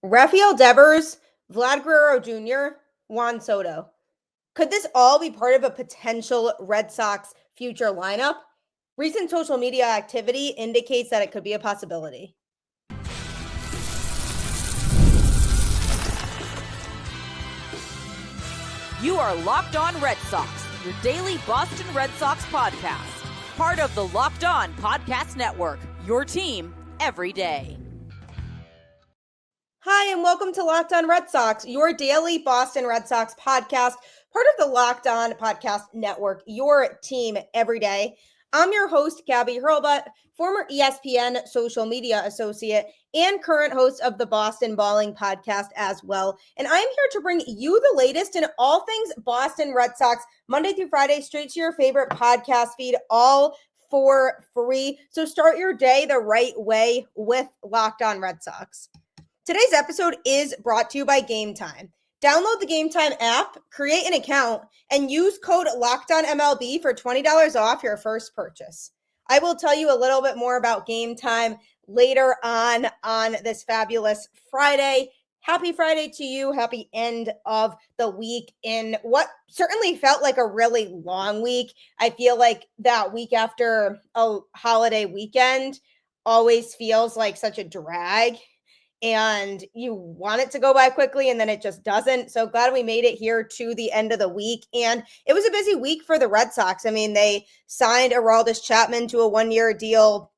Rafael Devers, Vlad Guerrero Jr., Juan Soto. Could this all be part of a potential Red Sox future lineup? Recent social media activity indicates that it could be a possibility. You are Locked On Red Sox, your daily Boston Red Sox podcast. Part of the Locked On Podcast Network, your team every day. Hi, and welcome to Locked On Red Sox, your daily Boston Red Sox podcast, part of the Locked On Podcast Network, your team every day. I'm your host, Gabby Hurlbut, former ESPN social media associate and current host of the Boston Balling podcast as well. And I'm here to bring you the latest in all things Boston Red Sox, Monday through Friday, straight to your favorite podcast feed, all for free. So start your day the right way with Locked On Red Sox. Today's episode is brought to you by Game Time. Download the Game Time app, create an account, and use code LOCKEDONMLB for $20 off your first purchase. I will tell you a little bit more about Game Time later on this fabulous Friday. Happy Friday to you. Happy end of the week in what certainly felt like a really long week. I feel like that week after a holiday weekend always feels like such a drag. And you want it to go by quickly, and then it just doesn't. So glad we made it here to the end of the week. And it was a busy week for the Red Sox. I mean, they signed Aroldis Chapman to a one-year deal.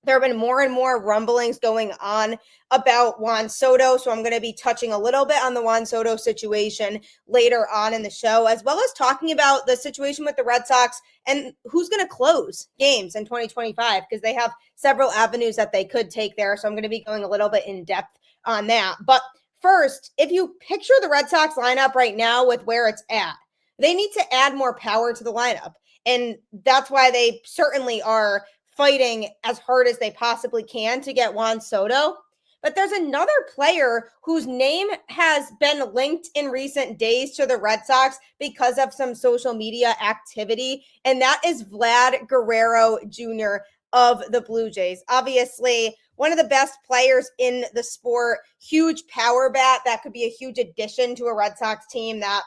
There have been more and more rumblings going on about Juan Soto, so I'm going to be touching a little bit on the Juan Soto situation later on in the show, as well as talking about the situation with the Red Sox and who's going to close games in 2025, because they have several avenues that they could take there. So I'm going to be going a little bit in depth on that. But first, if you picture the Red Sox lineup right now with where it's at, they need to add more power to the lineup. And that's why they certainly are fighting as hard as they possibly can to get Juan Soto. But there's another player whose name has been linked in recent days to the Red Sox because of some social media activity, and that is Vlad Guerrero Jr. of the Blue Jays. Obviously, one of the best players in the sport, huge power bat that could be a huge addition to a Red Sox team that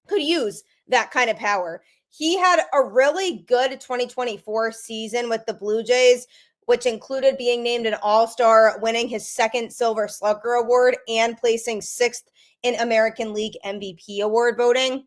could use that kind of power. He had a really good 2024 season with the Blue Jays, which included being named an All-Star, winning his second Silver Slugger Award, and placing sixth in American League MVP award voting.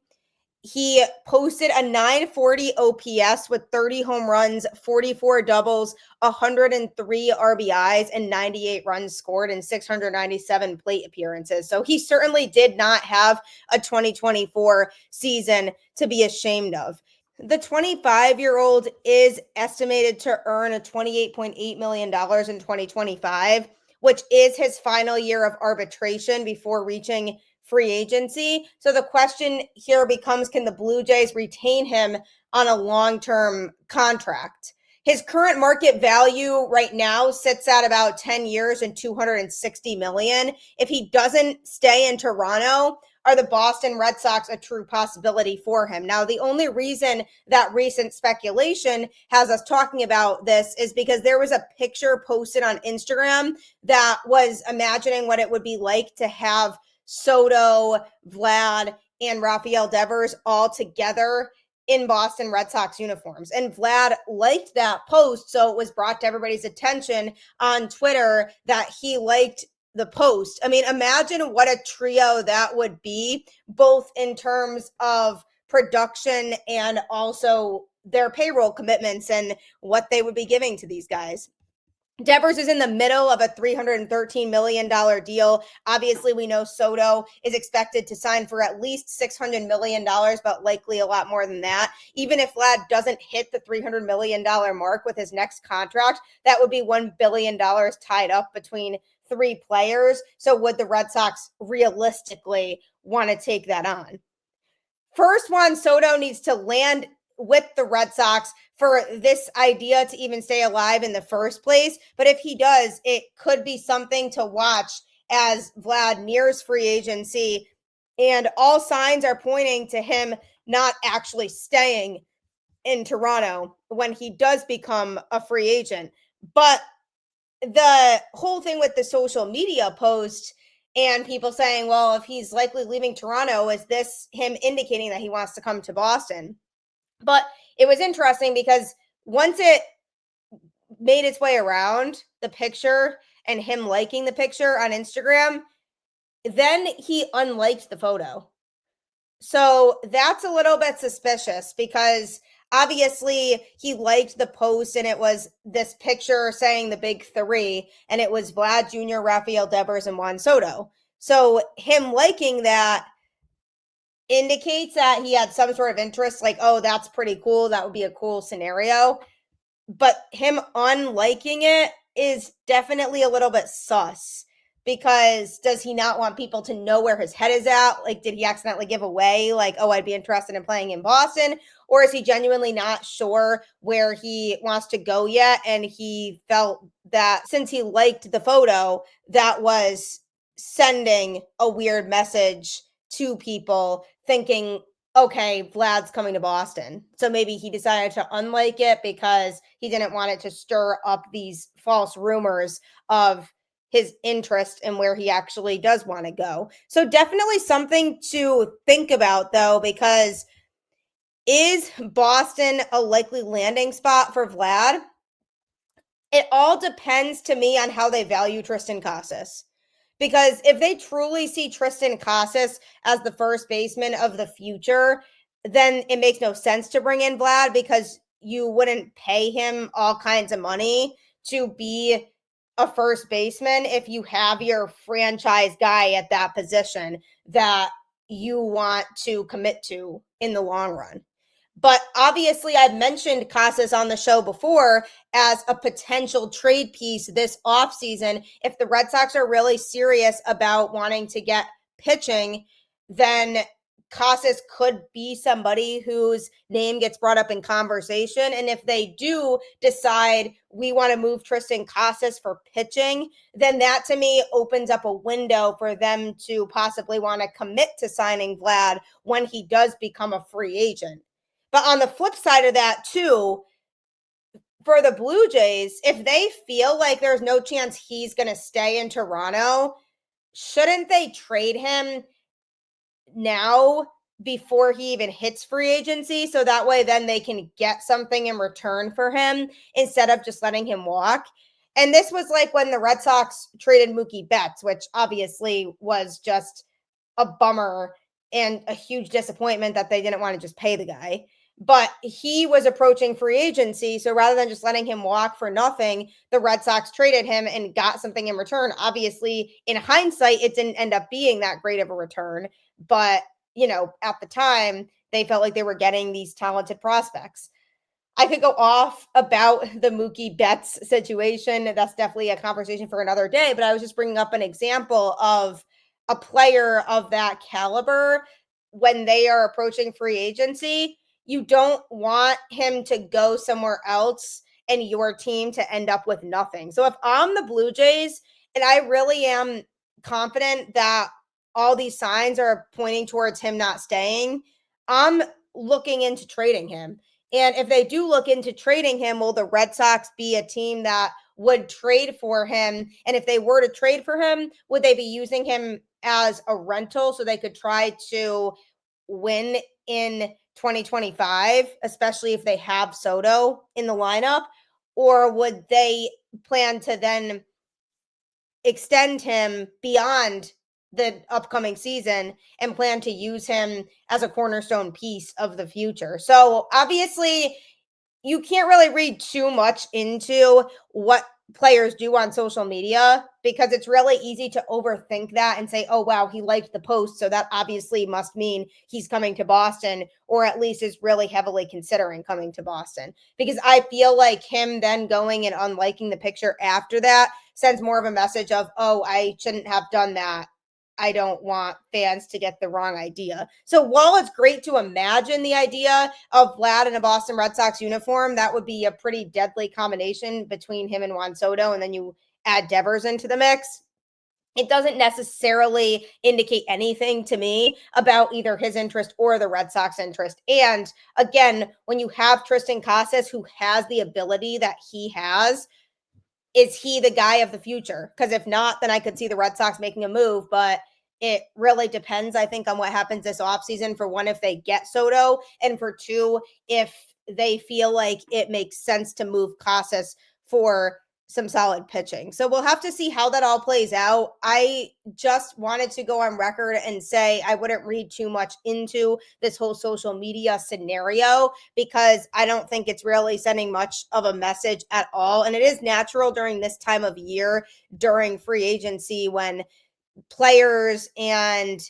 He posted a 940 OPS with 30 home runs, 44 doubles, 103 RBIs, and 98 runs scored in 697 plate appearances. So he certainly did not have a 2024 season to be ashamed of. The 25-year-old is estimated to earn a $28.8 million in 2025, which is his final year of arbitration before reaching free agency. So the question here becomes, can the Blue Jays retain him on a long-term contract? His current market value right now sits at about 10 years and $260 million. If he doesn't stay in Toronto, are the Boston Red Sox a true possibility for him? Now, the only reason that recent speculation has us talking about this is because there was a picture posted on Instagram that was imagining what it would be like to have Soto, Vlad, and Rafael Devers all together in Boston Red Sox uniforms. And Vlad liked that post, so it was brought to everybody's attention on Twitter that he liked the post. I mean, imagine what a trio that would be, both in terms of production and also their payroll commitments and what they would be giving to these guys. Devers is in the middle of a $313 million deal. Obviously, we know Soto is expected to sign for at least $600 million, but likely a lot more than that. Even if Vlad doesn't hit the $300 million mark with his next contract, that would be $1 billion tied up between three players. So would the Red Sox realistically want to take that on? First, Juan Soto needs to land with the Red Sox for this idea to even stay alive in the first place. But if he does, it could be something to watch as Vlad nears free agency. And all signs are pointing to him not actually staying in Toronto when he does become a free agent. But the whole thing with the social media post And people saying, well, if he's likely leaving Toronto, is this him indicating that he wants to come to Boston? But it was interesting because once it made its way around, the picture and him liking the picture on Instagram, then he unliked the photo. So that's a little bit suspicious because obviously he liked the post and it was this picture saying the big three, and it was Vlad Jr., Rafael Devers, and Juan Soto. So him liking that indicates that he had some sort of interest, like, oh, that's pretty cool. That would be a cool scenario. But him unliking it is definitely a little bit sus, because does he not want people to know where his head is at? Like, did he accidentally give away, like, oh, I'd be interested in playing in Boston? Or is he genuinely not sure where he wants to go yet? And he felt that since he liked the photo, that was sending a weird message to people, thinking, okay, Vlad's coming to Boston. So maybe he decided to unlike it because he didn't want it to stir up these false rumors of his interest and where he actually does want to go. So definitely something to think about, though, because is Boston a likely landing spot for Vlad? It all depends to me on how they value Triston Casas. Because if they truly see Triston Casas as the first baseman of the future, then it makes no sense to bring in Vlad, because you wouldn't pay him all kinds of money to be a first baseman if you have your franchise guy at that position that you want to commit to in the long run. But obviously, I've mentioned Casas on the show before as a potential trade piece this offseason. If the Red Sox are really serious about wanting to get pitching, then Casas could be somebody whose name gets brought up in conversation. And if they do decide we want to move Triston Casas for pitching, then that to me opens up a window for them to possibly want to commit to signing Vlad when he does become a free agent. But on the flip side of that, too, for the Blue Jays, if they feel like there's no chance he's going to stay in Toronto, shouldn't they trade him now before he even hits free agency? So that way then they can get something in return for him instead of just letting him walk. And this was like when the Red Sox traded Mookie Betts, which obviously was just a bummer and a huge disappointment that they didn't want to just pay the guy. But he was approaching free agency. So rather than just letting him walk for nothing, the Red Sox traded him and got something in return. Obviously, in hindsight, it didn't end up being that great of a return. But, you know, at the time, they felt like they were getting these talented prospects. I could go off about the Mookie Betts situation. That's definitely a conversation for another day. But I was just bringing up an example of a player of that caliber. When they are approaching free agency, you don't want him to go somewhere else and your team to end up with nothing. So if I'm the Blue Jays, and I really am confident that all these signs are pointing towards him not staying, I'm looking into trading him. And if they do look into trading him, will the Red Sox be a team that would trade for him? And if they were to trade for him, would they be using him as a rental so they could try to win in 2025, especially if they have Soto in the lineup? Or would they plan to then extend him beyond the upcoming season and plan to use him as a cornerstone piece of the future? So obviously, you can't really read too much into what players do on social media, because it's really easy to overthink that and say, oh, wow, he liked the post, so that obviously must mean he's coming to Boston, or at least is really heavily considering coming to Boston. Because I feel like him then going and unliking the picture after that sends more of a message of, oh, I shouldn't have done that. I don't want fans to get the wrong idea. So while it's great to imagine the idea of Vlad in a Boston Red Sox uniform, that would be a pretty deadly combination between him and Juan Soto, and then you add Devers into the mix. It doesn't necessarily indicate anything to me about either his interest or the Red Sox interest. And again, when you have Triston Casas, who has the ability that he has, is he the guy of the future? Because if not, then I could see the Red Sox making a move, but it really depends, I think, on what happens this offseason. For one, if they get Soto, and for two, if they feel like it makes sense to move Casas for some solid pitching. So we'll have to see how that all plays out. I just wanted to go on record and say I wouldn't read too much into this whole social media scenario, because I don't think it's really sending much of a message at all. And it is natural during this time of year, during free agency, when players and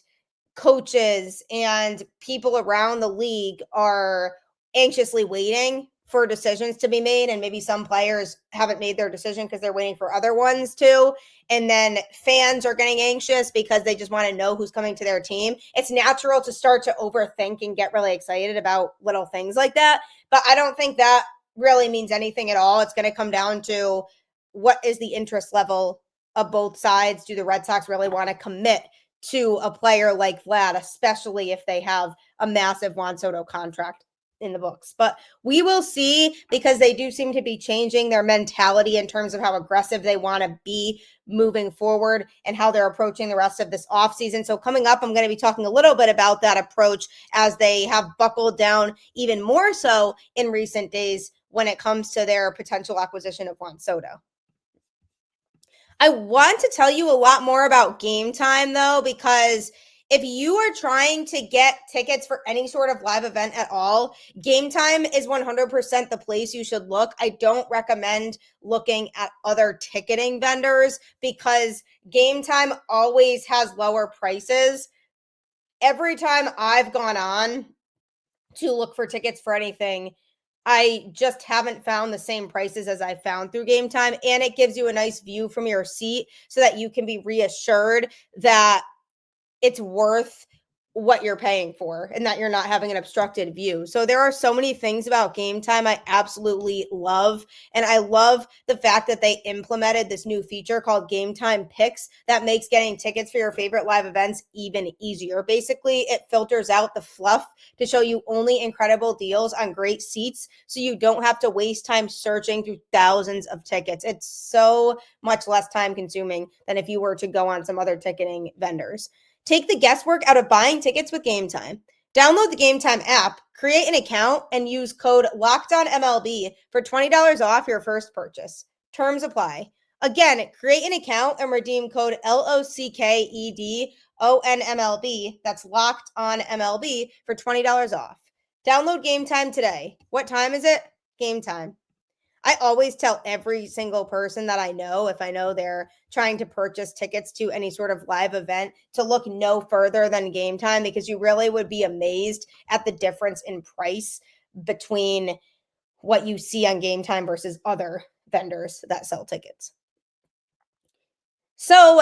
coaches and people around the league are anxiously waiting for decisions to be made. And maybe some players haven't made their decision because they're waiting for other ones to. And then fans are getting anxious because they just want to know who's coming to their team. It's natural to start to overthink and get really excited about little things like that. But I don't think that really means anything at all. It's going to come down to what is the interest level of both sides. Do the Red Sox really want to commit to a player like Vlad, especially if they have a massive Juan Soto contract in the books? But we will see, because they do seem to be changing their mentality in terms of how aggressive they want to be moving forward and how they're approaching the rest of this offseason. So coming up, I'm going to be talking a little bit about that approach, as they have buckled down even more so in recent days when it comes to their potential acquisition of Juan Soto. I want to tell you a lot more about Game Time, though, because if you are trying to get tickets for any sort of live event at all, Game Time is 100% the place you should look. I don't recommend looking at other ticketing vendors, because Game Time always has lower prices. Every time I've gone on to look for tickets for anything, I just haven't found the same prices as I found through Game Time. And it gives you a nice view from your seat so that you can be reassured that it's worth what you're paying for and that you're not having an obstructed view. So there are so many things about Game Time I absolutely love. And I love the fact that they implemented this new feature called Game Time Picks that makes getting tickets for your favorite live events even easier. Basically, it filters out the fluff to show you only incredible deals on great seats, so you don't have to waste time searching through thousands of tickets. It's so much less time consuming than if you were to go on some other ticketing vendors. Take the guesswork out of buying tickets with Game Time. Download the Game Time app, create an account, and use code LOCKEDONMLB for $20 off your first purchase. Terms apply. Again, create an account and redeem code LOCKEDONMLB. That's Locked On MLB for $20 off. Download Game Time today. What time is it? Game Time. I always tell every single person that I know, if I know they're trying to purchase tickets to any sort of live event, to look no further than Game Time, because you really would be amazed at the difference in price between what you see on Game Time versus other vendors that sell tickets. So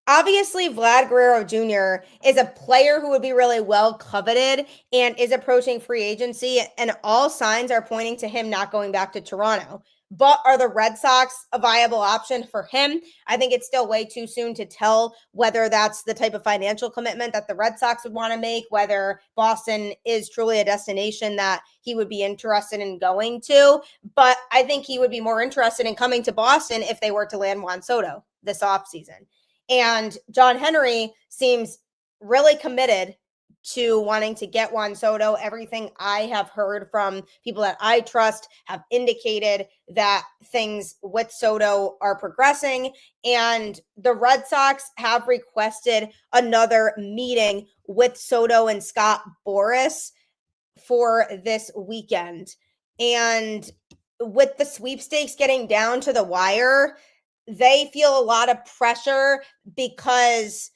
obviously, Vlad Guerrero Jr. is a player who would be really well coveted and is approaching free agency, and all signs are pointing to him not going back to Toronto. But are the Red Sox a viable option for him? I think it's still way too soon to tell whether that's the type of financial commitment that the Red Sox would want to make, whether Boston is truly a destination that he would be interested in going to. But I think he would be more interested in coming to Boston if they were to land Juan Soto this offseason. And John Henry seems really committed to wanting to get Juan Soto. Everything I have heard from people that I trust have indicated that things with Soto are progressing. And the Red Sox have requested another meeting with Soto and Scott Boras for this weekend. And with the sweepstakes getting down to the wire, they feel a lot of pressure because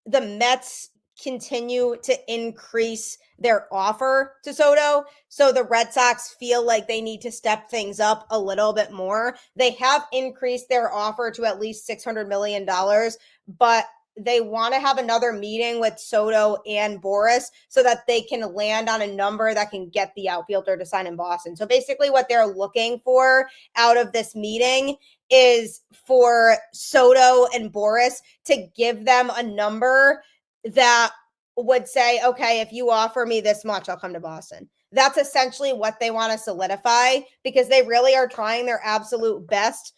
the Mets continue to increase their offer to Soto. So the Red Sox feel like they need to step things up a little bit more. They have increased their offer to at least $600 million, but they want to have another meeting with Soto and Boras so that they can land on a number that can get the outfielder to sign in Boston. So basically what they're looking for out of this meeting is for Soto and Boras to give them a number that would say, okay, if you offer me this much, I'll come to Boston. That's essentially what they want to solidify, because they really are trying their absolute best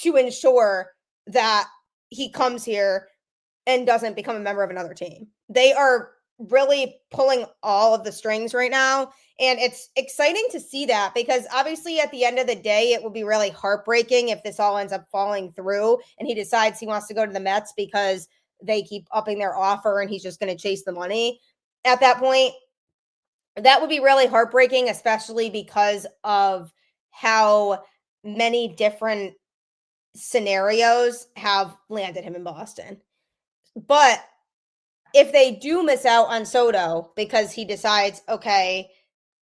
to ensure that he comes here and doesn't become a member of another team. They are really pulling all of the strings right now. And it's exciting to see that because obviously at the end of the day, it will be really heartbreaking if this all ends up falling through and he decides he wants to go to the Mets because they keep upping their offer and he's just going to chase the money. At that point, that would be really heartbreaking, especially because of how many different scenarios have landed him in Boston. But if they do miss out on Soto because he decides, okay,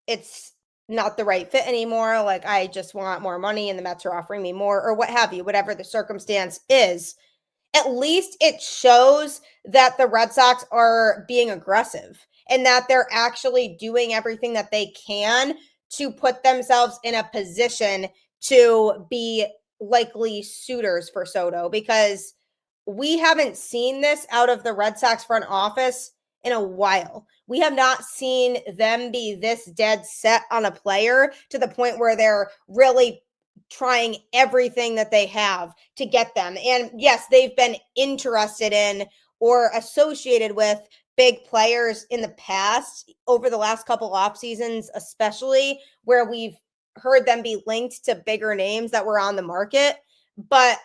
it's not the right fit anymore, like I just want more money and the Mets are offering me more or what have you, whatever the circumstance is, at least it shows that the Red Sox are being aggressive and that they're actually doing everything that they can to put themselves in a position to be likely suitors for Soto, because we haven't seen this out of the Red Sox front office in a while. We have not seen them be this dead set on a player to the point where they're really trying everything that they have to get them. And yes, they've been interested in or associated with big players in the past over the last couple off seasons, especially where we've heard them be linked to bigger names that were on the market. But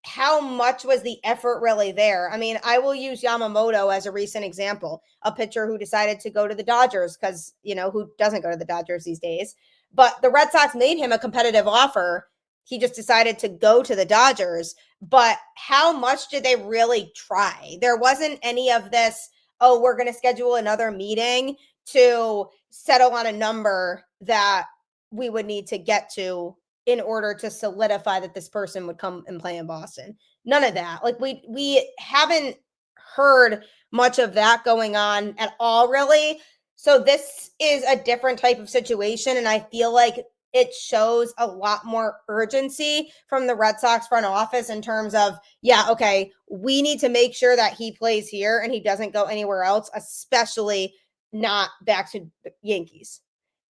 how much was the effort really there? I mean, I will use Yamamoto as a recent example, a pitcher who decided to go to the Dodgers because, who doesn't go to the Dodgers these days? But the Red Sox made him a competitive offer. He just decided to go to the Dodgers. But how much did they really try? There wasn't any of this, oh, we're going to schedule another meeting to settle on a number that we would need to get to in order to solidify that this person would come and play in Boston. None of that. Like we haven't heard much of that going on at all, really. So this is a different type of situation. And I feel like it shows a lot more urgency from the Red Sox front office in terms of, yeah, okay, we need to make sure that he plays here and he doesn't go anywhere else, especially not back to the Yankees.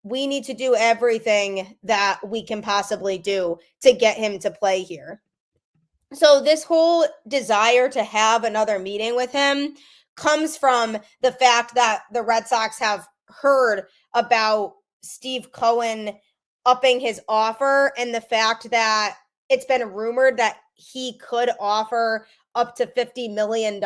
We need to do everything that we can possibly do to get him to play here. So this whole desire to have another meeting with him comes from the fact that the Red Sox have heard about Steve Cohen upping his offer and the fact that it's been rumored that he could offer up to $50 million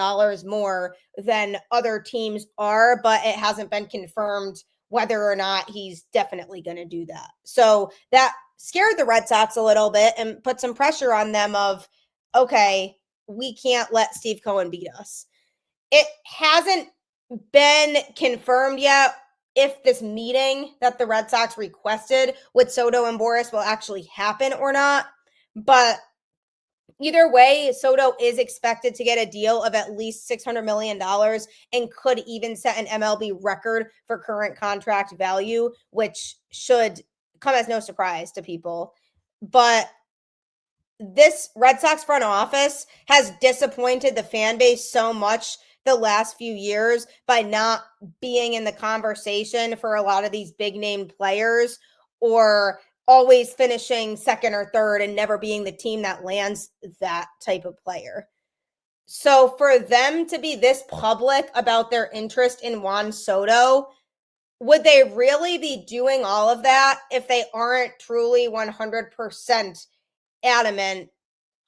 more than other teams are, but it hasn't been confirmed whether or not he's definitely going to do that. So that scared the Red Sox a little bit and put some pressure on them of, okay, we can't let Steve Cohen beat us. It hasn't been confirmed yet if this meeting that the Red Sox requested with Soto and Boris will actually happen or not. But either way, Soto is expected to get a deal of at least $600 million and could even set an MLB record for current contract value, which should come as no surprise to people. But this Red Sox front office has disappointed the fan base so much the last few years by not being in the conversation for a lot of these big name players, or always finishing second or third and never being the team that lands that type of player. So for them to be this public about their interest in Juan Soto, would they really be doing all of that if they aren't truly 100% adamant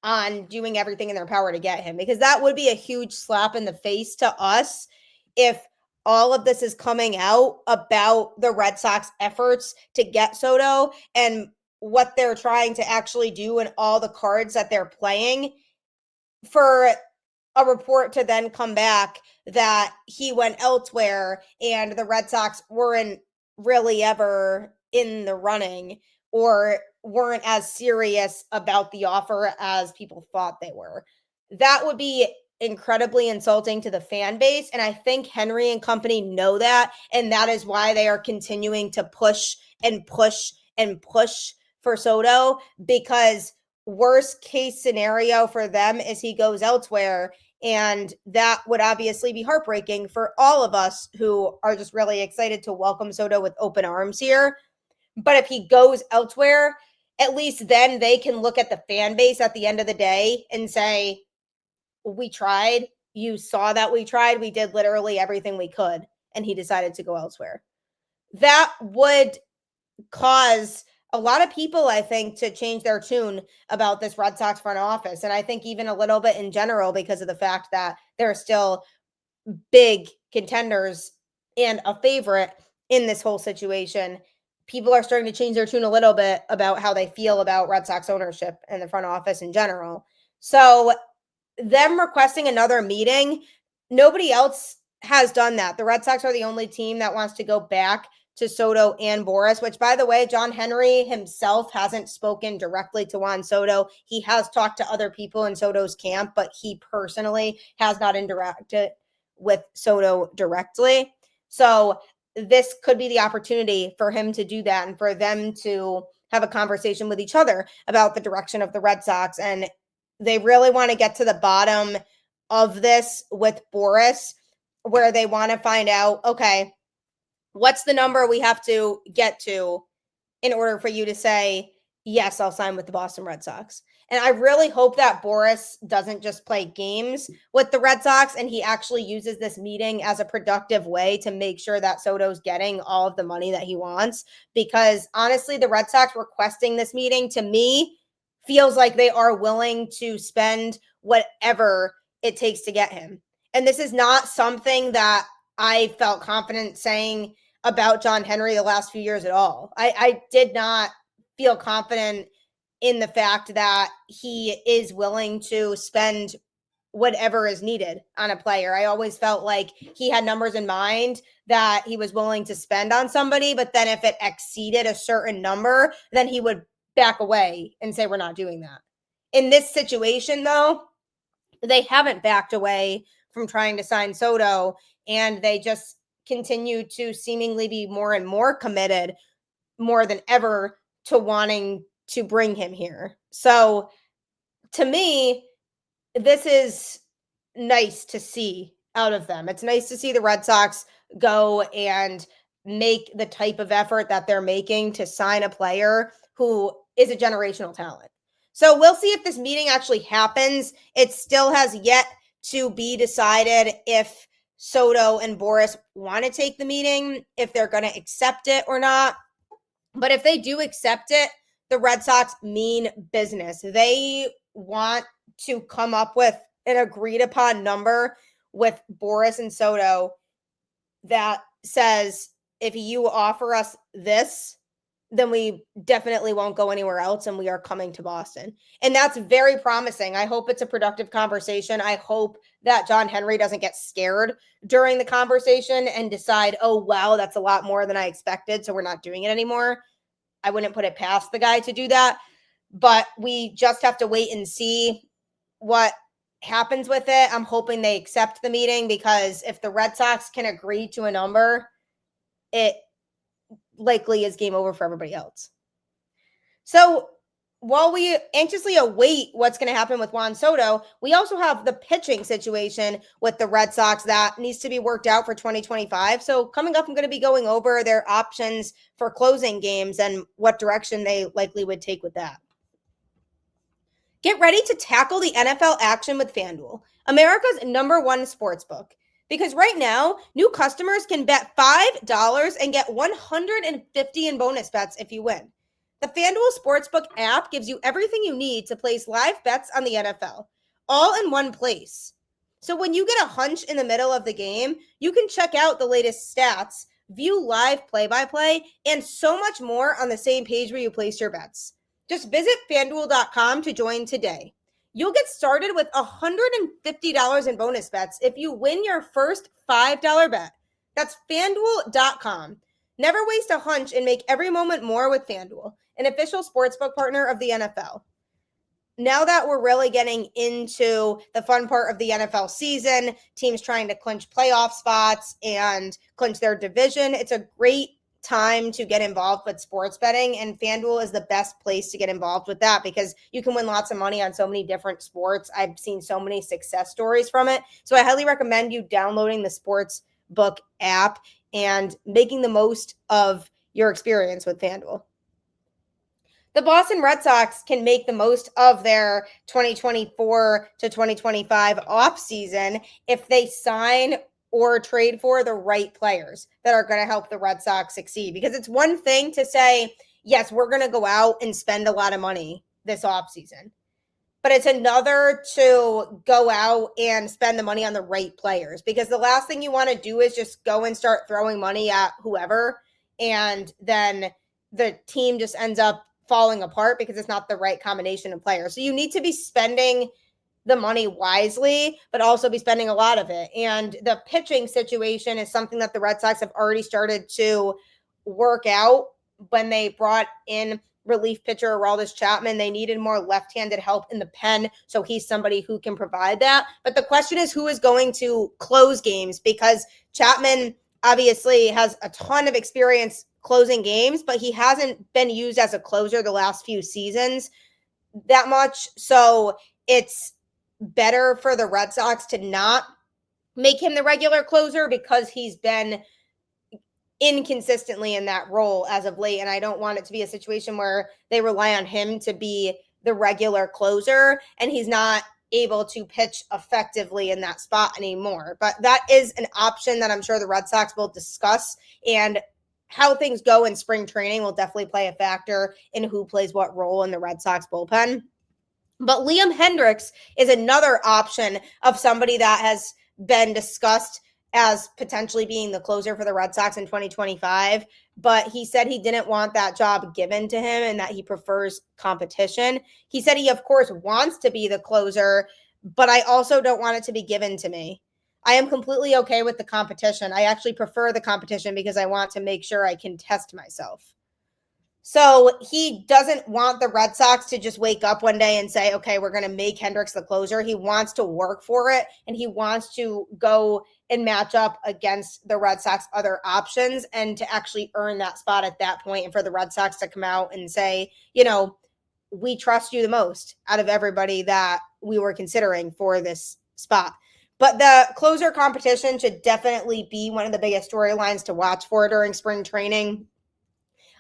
on doing everything in their power to get him? Because that would be a huge slap in the face to us if all of this is coming out about the Red Sox efforts to get Soto and what they're trying to actually do and all the cards that they're playing, for a report to then come back that he went elsewhere and the Red Sox weren't really ever in the running or weren't as serious about the offer as people thought they were. That would be incredibly insulting to the fan base. And I think Henry and company know that. And that is why they are continuing to push and push and push for Soto, because worst case scenario for them is he goes elsewhere. And that would obviously be heartbreaking for all of us who are just really excited to welcome Soto with open arms here. But if he goes elsewhere, at least then they can look at the fan base at the end of the day and say, we tried. You saw that we tried. We did literally everything we could. And he decided to go elsewhere. That would cause a lot of people, I think, to change their tune about this Red Sox front office. And I think even a little bit in general, because of the fact that they're still big contenders and a favorite in this whole situation. People are starting to change their tune a little bit about how they feel about Red Sox ownership and the front office in general. So them requesting another meeting, nobody else has done that. The Red Sox are the only team that wants to go back to Soto and Boris, which, by the way, John Henry himself hasn't spoken directly to Juan Soto. He has talked to other people in Soto's camp, but he personally has not interacted with Soto directly. So this could be the opportunity for him to do that and for them to have a conversation with each other about the direction of the Red Sox. And they really want to get to the bottom of this with Boris, where they want to find out, okay, what's the number we have to get to in order for you to say, yes, I'll sign with the Boston Red Sox. And I really hope that Boris doesn't just play games with the Red Sox and he actually uses this meeting as a productive way to make sure that Soto's getting all of the money that he wants. Because honestly, the Red Sox requesting this meeting, to me, feels like they are willing to spend whatever it takes to get him. And this is not something that I felt confident saying about John Henry the last few years at all. I did not feel confident in the fact that he is willing to spend whatever is needed on a player. I always felt like he had numbers in mind that he was willing to spend on somebody, but then if it exceeded a certain number, then he would back away and say, we're not doing that. In this situation, though, they haven't backed away from trying to sign Soto, and they just continue to seemingly be more and more committed, more than ever, to wanting to bring him here. So to me, this is nice to see out of them. It's nice to see the Red Sox go and make the type of effort that they're making to sign a player who is a generational talent. So we'll see if this meeting actually happens. It still has yet to be decided if Soto and Boris want to take the meeting, if they're going to accept it or not. But if they do accept it, the Red Sox mean business. They want to come up with an agreed upon number with Boris and Soto that says, if you offer us this, then we definitely won't go anywhere else and we are coming to Boston. And that's very promising. I hope it's a productive conversation. I hope that John Henry doesn't get scared during the conversation and decide, oh, wow, that's a lot more than I expected, so we're not doing it anymore. I wouldn't put it past the guy to do that. But we just have to wait and see what happens with it. I'm hoping they accept the meeting, because if the Red Sox can agree to a number, it likely is game over for everybody else. So while we anxiously await what's going to happen with Juan Soto, we also have the pitching situation with the Red Sox that needs to be worked out for 2025. So coming up, I'm going to be going over their options for closing games and what direction they likely would take with that. Get ready to tackle the NFL action with FanDuel, America's #1 sportsbook. Because right now, new customers can bet $5 and get $150 in bonus bets if you win. The FanDuel Sportsbook app gives you everything you need to place live bets on the NFL, all in one place. So when you get a hunch in the middle of the game, you can check out the latest stats, view live play-by-play, and so much more on the same page where you place your bets. Just visit FanDuel.com to join today. You'll get started with $150 in bonus bets if you win your first $5 bet. That's FanDuel.com. Never waste a hunch and make every moment more with FanDuel, an official sportsbook partner of the NFL. Now that we're really getting into the fun part of the NFL season, teams trying to clinch playoff spots and clinch their division, it's a great time to get involved with sports betting, and FanDuel is the best place to get involved with that because you can win lots of money on so many different sports. I've seen so many success stories from it. So I highly recommend you downloading the Sportsbook app and making the most of your experience with FanDuel. the Boston Red Sox can make the most of their 2024 to 2025 offseason if they sign or trade for the right players that are going to help the Red Sox succeed. Because it's one thing to say, yes, we're going to go out and spend a lot of money this offseason. But it's another to go out and spend the money on the right players, because the last thing you want to do is just go and start throwing money at whoever, and then the team just ends up falling apart because it's not the right combination of players. So you need to be spending the money wisely, but also be spending a lot of it. And the pitching situation is something that the Red Sox have already started to work out when they brought in relief pitcher Aroldis Chapman. They needed more left-handed help in the pen, so he's somebody who can provide that. But the question is, who is going to close games? Because Chapman obviously has a ton of experience closing games, but he hasn't been used as a closer the last few seasons that much. So it's better for the Red Sox to not make him the regular closer, because he's been inconsistently in that role as of late. And I don't want it to be a situation where they rely on him to be the regular closer and he's not able to pitch effectively in that spot anymore. But that is an option that I'm sure the Red Sox will discuss, and how things go in spring training will definitely play a factor in who plays what role in the Red Sox bullpen. But Liam Hendricks is another option of somebody that has been discussed as potentially being the closer for the Red Sox in 2025. But he said he didn't want that job given to him and that he prefers competition. He said he, of course, wants to be the closer, but I also don't want it to be given to me. I am completely okay with the competition. I actually prefer the competition because I want to make sure I can test myself. So he doesn't want the Red Sox to just wake up one day and say, okay, we're going to make Hendricks the closer. He wants to work for it, and he wants to go and match up against the Red Sox other options and to actually earn that spot at that point, and for the Red Sox to come out and say, you know, we trust you the most out of everybody that we were considering for this spot. But the closer competition should definitely be one of the biggest storylines to watch for during spring training.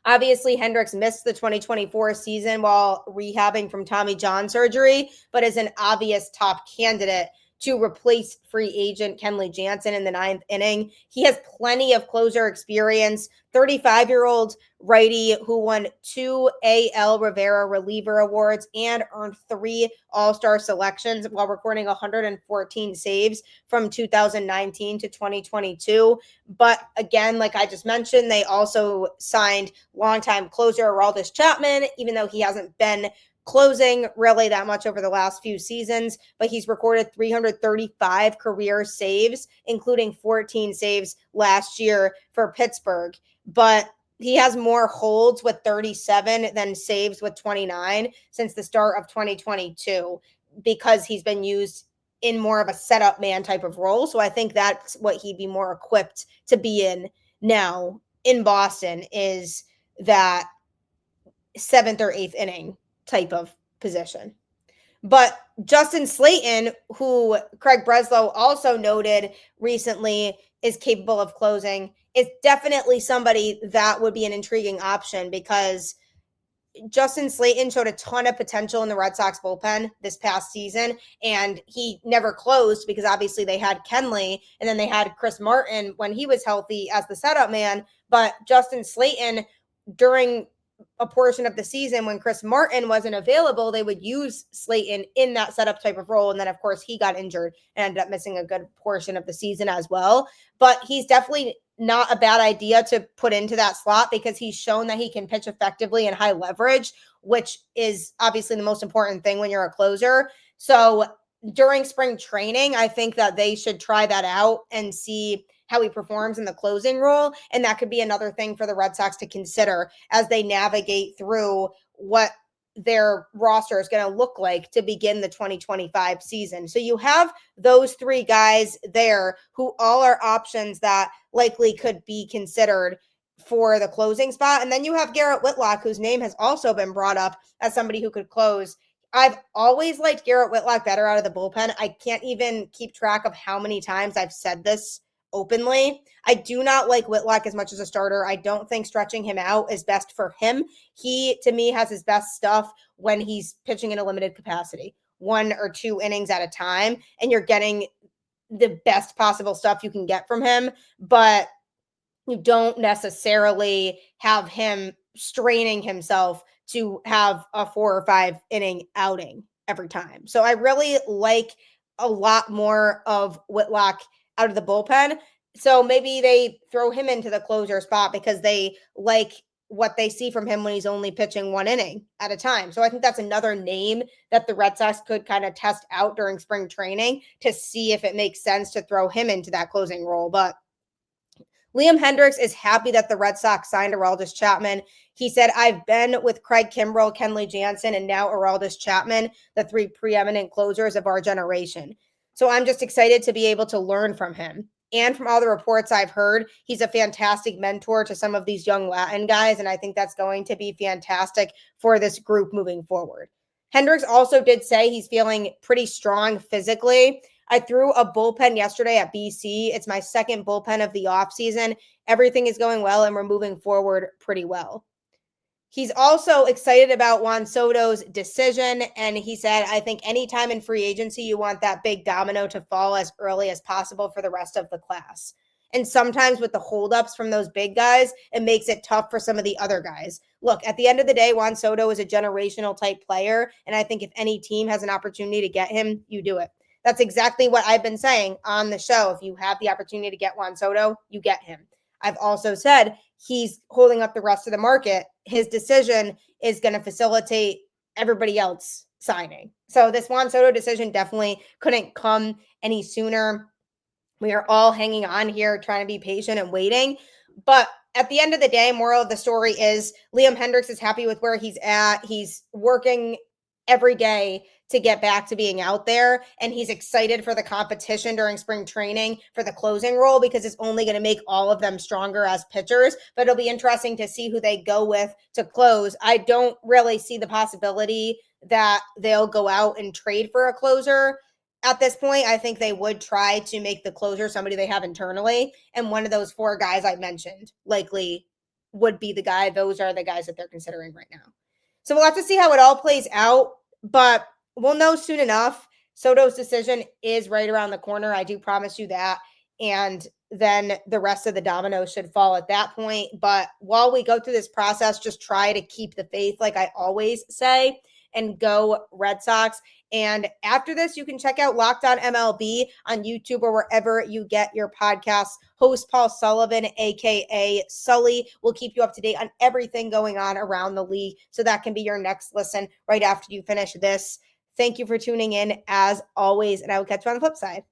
Obviously, Hendricks missed the 2024 season while rehabbing from Tommy John surgery, but is an obvious top candidate to replace free agent Kenley Jansen in the 9th inning. He has plenty of closer experience. 35-year-old righty who won 2 AL Rivera reliever awards and earned 3 All-Star selections while recording 114 saves from 2019 to 2022. But again, like I just mentioned, they also signed longtime closer Aroldis Chapman, even though he hasn't been closing really that much over the last few seasons, but he's recorded 335 career saves, including 14 saves last year for Pittsburgh. But he has more holds with 37 than saves with 29 since the start of 2022, because he's been used in more of a setup man type of role. So I think that's what he'd be more equipped to be in now in Boston, is that 7th or 8th inning type of position. But Justin Slayton, who Craig Breslow also noted recently is capable of closing, is definitely somebody that would be an intriguing option, because Justin Slayton showed a ton of potential in the Red Sox bullpen this past season, and he never closed because obviously they had Kenley, and then they had Chris Martin when he was healthy as the setup man. But Justin Slayton, during a portion of the season when Chris Martin wasn't available, they would use Slayton in that setup type of role. And then, of course, he got injured and ended up missing a good portion of the season as well. But he's definitely not a bad idea to put into that slot, because he's shown that he can pitch effectively in high leverage, which is obviously the most important thing when you're a closer. So during spring training, I think that they should try that out and see how he performs in the closing role. And that could be another thing for the Red Sox to consider as they navigate through what their roster is going to look like to begin the 2025 season. So you have those 3 guys there who all are options that likely could be considered for the closing spot. And then you have Garrett Whitlock, whose name has also been brought up as somebody who could close. I've always liked Garrett Whitlock better out of the bullpen. I can't even keep track of how many times I've said this openly. I do not like Whitlock as much as a starter. I don't think stretching him out is best for him. He, to me, has his best stuff when he's pitching in a limited capacity, 1 or 2 innings at a time, and you're getting the best possible stuff you can get from him, but you don't necessarily have him straining himself to have a 4 or 5 inning outing every time. So I really like a lot more of Whitlock out of the bullpen. So maybe they throw him into the closer spot because they like what they see from him when he's only pitching 1 inning at a time. So I think that's another name that the Red Sox could kind of test out during spring training to see if it makes sense to throw him into that closing role. But Liam Hendricks is happy that the Red Sox signed Aroldis Chapman. He said, I've been with Craig Kimbrell, Kenley Jansen, and now Aroldis Chapman, the 3 preeminent closers of our generation. So I'm just excited to be able to learn from him. And from all the reports I've heard, he's a fantastic mentor to some of these young Latin guys, and I think that's going to be fantastic for this group moving forward. Hendricks also did say he's feeling pretty strong physically. I threw a bullpen yesterday at BC. It's my second bullpen of the offseason. Everything is going well, and we're moving forward pretty well. He's also excited about Juan Soto's decision, and he said, I think anytime in free agency, you want that big domino to fall as early as possible for the rest of the class. And sometimes with the holdups from those big guys, it makes it tough for some of the other guys. Look, at the end of the day, Juan Soto is a generational type player, and I think if any team has an opportunity to get him, you do it. That's exactly what I've been saying on the show. If you have the opportunity to get Juan Soto, you get him. I've also said he's holding up the rest of the market. His decision is going to facilitate everybody else signing. So this Juan Soto decision definitely couldn't come any sooner. We are all hanging on here, trying to be patient and waiting. But at the end of the day, moral of the story is Liam Hendricks is happy with where he's at. He's working every day to get back to being out there. And he's excited for the competition during spring training for the closing role because it's only going to make all of them stronger as pitchers. But it'll be interesting to see who they go with to close. I don't really see the possibility that they'll go out and trade for a closer. At this point, I think they would try to make the closer somebody they have internally. And one of those 4 guys I mentioned likely would be the guy. Those are the guys that they're considering right now. So we'll have to see how it all plays out. But we'll know soon enough. Soto's decision is right around the corner. I do promise you that. And then the rest of the dominoes should fall at that point. But while we go through this process, just try to keep the faith, like I always say, and go Red Sox. And after this, you can check out Locked On MLB on YouTube or wherever you get your podcasts. Host Paul Sullivan, a.k.a. Sully, will keep you up to date on everything going on around the league. So that can be your next listen right after you finish this. Thank you for tuning in as always, and I will catch you on the flip side.